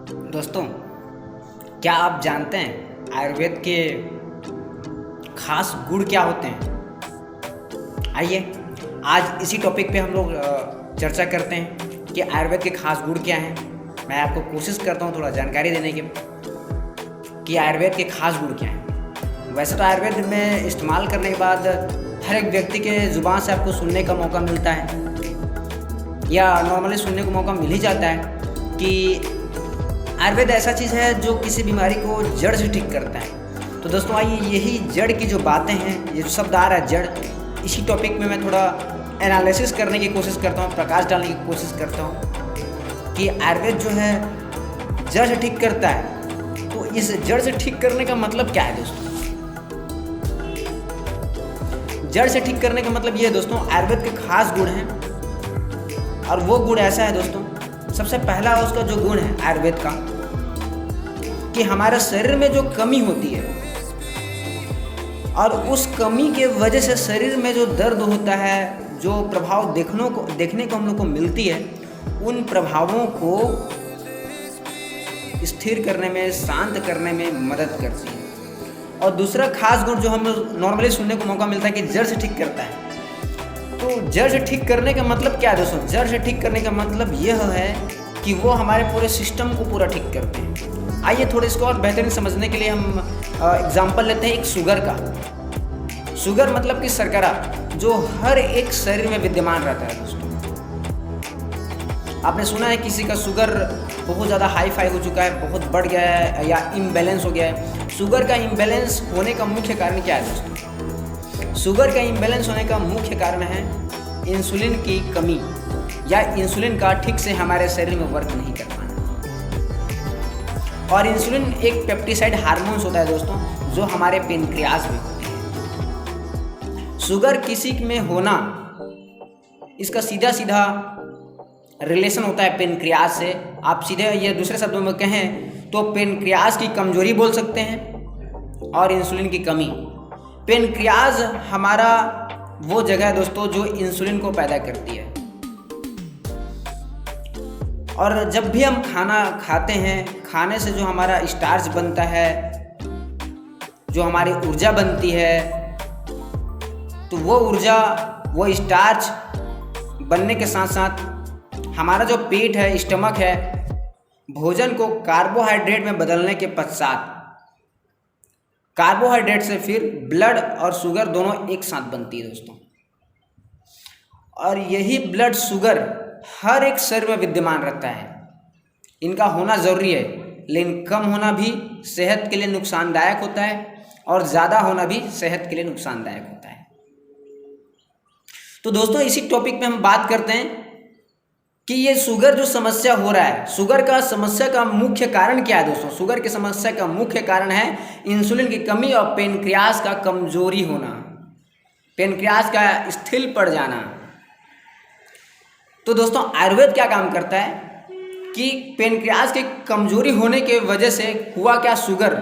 दोस्तों, क्या आप जानते हैं आयुर्वेद के खास गुण क्या होते हैं? आइए आज इसी टॉपिक पे हम लोग चर्चा करते हैं कि आयुर्वेद के खास गुण क्या हैं। मैं आपको कोशिश करता हूँ थोड़ा जानकारी देने की कि आयुर्वेद के खास गुण क्या हैं। वैसे तो आयुर्वेद में इस्तेमाल करने के बाद हर एक व्यक्ति के ज़ुबान से आपको सुनने का मौका मिलता है या नॉर्मली सुनने को मौका मिल ही जाता है कि आयुर्वेद ऐसा चीज़ है जो किसी बीमारी को जड़ से ठीक करता है। तो दोस्तों आइए यही जड़ की जो बातें हैं, ये जो शब्द आ रहा है जड़, इसी टॉपिक में मैं थोड़ा एनालिसिस करने की कोशिश करता हूँ, प्रकाश डालने की कोशिश करता हूँ कि आयुर्वेद जो है जड़ से ठीक करता है। तो इस जड़ से ठीक करने का मतलब क्या है दोस्तों? जड़ से ठीक करने का मतलब ये है दोस्तों, आयुर्वेद के खास गुण हैं और वो गुण ऐसा है दोस्तों, सबसे पहला उसका जो गुण है आयुर्वेद का कि हमारे शरीर में जो कमी होती है और उस कमी के वजह से शरीर में जो दर्द होता है, जो प्रभाव देखने को हम लोग को मिलती है, उन प्रभावों को स्थिर करने में, शांत करने में मदद करती है। और दूसरा खास गुण जो हम नॉर्मली सुनने को मौका मिलता है कि जड़ से ठीक करता है। तो जड़ से ठीक करने का मतलब क्या है दोस्तों? जड़ से ठीक करने का मतलब यह है कि वो हमारे पूरे सिस्टम को पूरा ठीक करते हैं। आइए थोड़ा इसको और बेहतरीन समझने के लिए हम एग्जांपल लेते हैं एक शुगर का। शुगर मतलब कि शर्करा, जो हर एक शरीर में विद्यमान रहता है दोस्तों। आपने सुना है किसी का शुगर बहुत ज़्यादा हाई फाई हो चुका है, बहुत बढ़ गया है या इम्बैलेंस हो गया है। शुगर का इम्बैलेंस होने का मुख्य कारण क्या है दोस्तों? शुगर का इम्बैलेंस होने का मुख्य कारण है इंसुलिन की कमी या इंसुलिन का ठीक से हमारे शरीर में वर्क नहीं कर पाना। और इंसुलिन एक पेप्टिसाइड हार्मोन्स होता है दोस्तों, जो हमारे पेनक्रियाज में होते हैं। शुगर किसी में होना, इसका सीधा सीधा रिलेशन होता है पेनक्रियाज से। आप सीधे ये दूसरे शब्दों में कहें तो पेनक्रियाज की कमजोरी बोल सकते हैं और इंसुलिन की कमी। पेनक्रियाज हमारा वो जगह है दोस्तों जो इंसुलिन को पैदा करती है। और जब भी हम खाना खाते हैं, खाने से जो हमारा स्टार्च बनता है, जो हमारी ऊर्जा बनती है, तो वो ऊर्जा, वो स्टार्च बनने के साथ साथ हमारा जो पेट है, स्टमक है, भोजन को कार्बोहाइड्रेट में बदलने के पश्चात कार्बोहाइड्रेट से फिर ब्लड और शुगर दोनों एक साथ बनती है दोस्तों। और यही ब्लड शुगर हर एक शरीर में विद्यमान रहता है। इनका होना ज़रूरी है, लेकिन कम होना भी सेहत के लिए नुकसानदायक होता है और ज़्यादा होना भी सेहत के लिए नुकसानदायक होता है। तो दोस्तों इसी टॉपिक पे हम बात करते हैं कि ये शुगर जो समस्या हो रहा है, शुगर का समस्या का मुख्य कारण क्या है दोस्तों? शुगर की समस्या का मुख्य कारण है इंसुलिन की कमी और पेनक्रियाज का कमजोरी होना, पेनक्रियाज का स्थिर पड़ जाना। तो दोस्तों आयुर्वेद क्या काम करता है कि पेनक्रियाज की कमजोरी होने के वजह से हुआ क्या शुगर,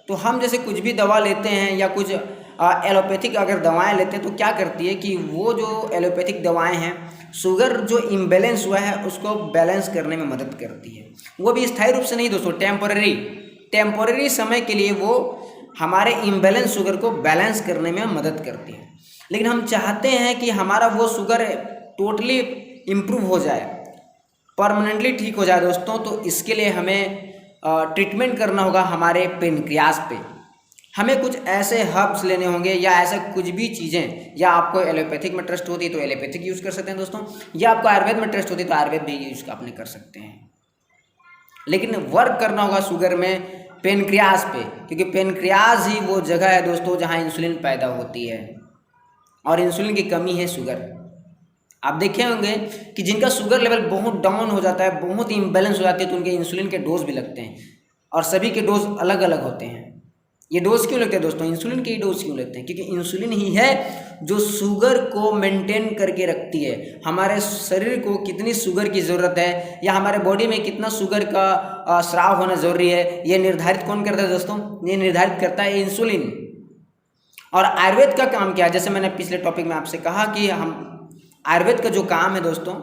तो हम जैसे कुछ भी दवा लेते हैं या कुछ एलोपैथिक अगर दवाएं लेते हैं तो क्या करती है कि वो जो एलोपैथिक दवाएं हैं, शुगर जो इम्बैलेंस हुआ है उसको बैलेंस करने में मदद करती है। वो भी स्थायी रूप से नहीं दोस्तों, टेम्पोररी समय के लिए वो हमारे इम्बैलेंस शुगर को बैलेंस करने में मदद करती है। लेकिन हम चाहते हैं कि हमारा वो शुगर टोटली इम्प्रूव हो जाए, परमानेंटली ठीक हो जाए दोस्तों। तो इसके लिए हमें ट्रीटमेंट करना होगा हमारे पेनक्रियाज पे। हमें कुछ ऐसे हर्ब्स लेने होंगे या ऐसा कुछ भी चीज़ें, या आपको एलोपैथिक में ट्रस्ट होती है तो एलोपैथिक यूज़ कर सकते हैं दोस्तों, या आपको आयुर्वेद में ट्रस्ट होती है तो आयुर्वेद भी यूज़ अपने कर सकते हैं। लेकिन वर्क करना होगा शुगर में पेनक्रियाज पे, क्योंकि पेनक्रियाज ही वो जगह है दोस्तों जहाँ इंसुलिन पैदा होती है और इंसुलिन की कमी है शुगर। आप देखे होंगे कि जिनका शुगर लेवल बहुत डाउन हो जाता है, बहुत इम्बैलेंस हो जाती है, तो उनके इंसुलिन के डोज भी लगते हैं और सभी के डोज अलग अलग होते हैं। ये डोज क्यों लगते हैं दोस्तों? इंसुलिन के ही डोज क्यों लगते हैं? क्योंकि इंसुलिन ही है जो शुगर को मेंटेन करके रखती है। हमारे शरीर को कितनी शुगर की ज़रूरत है या हमारे बॉडी में कितना शुगर का स्राव होना ज़रूरी है, ये निर्धारित कौन करता है दोस्तों? ये निर्धारित करता है इंसुलिन। और आयुर्वेद का काम क्या है? जैसे मैंने पिछले टॉपिक में आपसे कहा कि हम आयुर्वेद का जो काम है दोस्तों,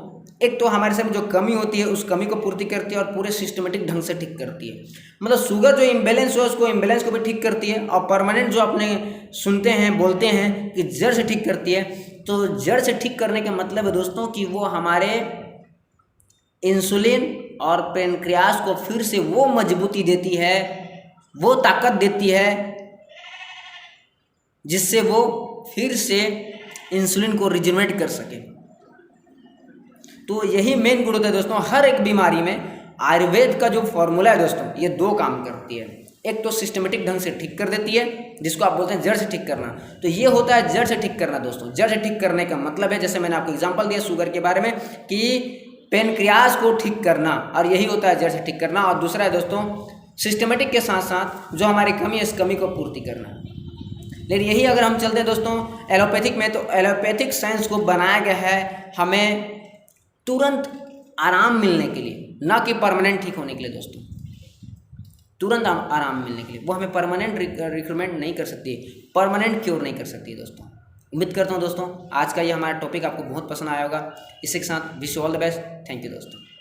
एक तो हमारे शरीर में जो कमी होती है उस कमी को पूर्ति करती है और पूरे सिस्टमेटिक ढंग से ठीक करती है। मतलब शुगर जो इम्बेलेंस हो उसको इम्बेलेंस को भी ठीक करती है, और परमानेंट जो अपने सुनते हैं बोलते हैं कि जड़ से ठीक करती है, तो जड़ से ठीक करने का मतलब है दोस्तों कि वो हमारे इंसुलिन और पेनक्रियास को फिर से वो मजबूती देती है, वो ताकत देती है जिससे वो फिर से इंसुलिन को रिजेनरेट कर सके। तो यही मेन गुण होता है दोस्तों हर एक बीमारी में। आयुर्वेद का जो फॉर्मूला है दोस्तों ये दो काम करती है, एक तो सिस्टमेटिक ढंग से ठीक कर देती है जिसको आप बोलते हैं जड़ से ठीक करना, तो ये होता है जड़ से ठीक करना दोस्तों। जड़ से ठीक करने का मतलब है, जैसे मैंने आपको एग्जांपल दिया शुगर के बारे में कि पेनक्रियास को ठीक करना, और यही होता है जड़ से ठीक करना। और दूसरा है दोस्तों सिस्टमेटिक के साथ साथ जो हमारी कमी है इस कमी को पूर्ति करना। लेकिन यही अगर हम चलते हैं दोस्तों एलोपैथिक में, तो एलोपैथिक साइंस को बनाया गया है हमें तुरंत आराम मिलने के लिए, ना कि परमानेंट ठीक होने के लिए दोस्तों। तुरंत आराम मिलने के लिए, वो हमें परमानेंट रिक्रूटमेंट नहीं कर सकती, परमानेंट क्योर नहीं कर सकती दोस्तों। उम्मीद करता हूँ दोस्तों आज का ये हमारा टॉपिक आपको बहुत पसंद आया होगा। इसी के साथ wish you all the best. Thank you दोस्तों।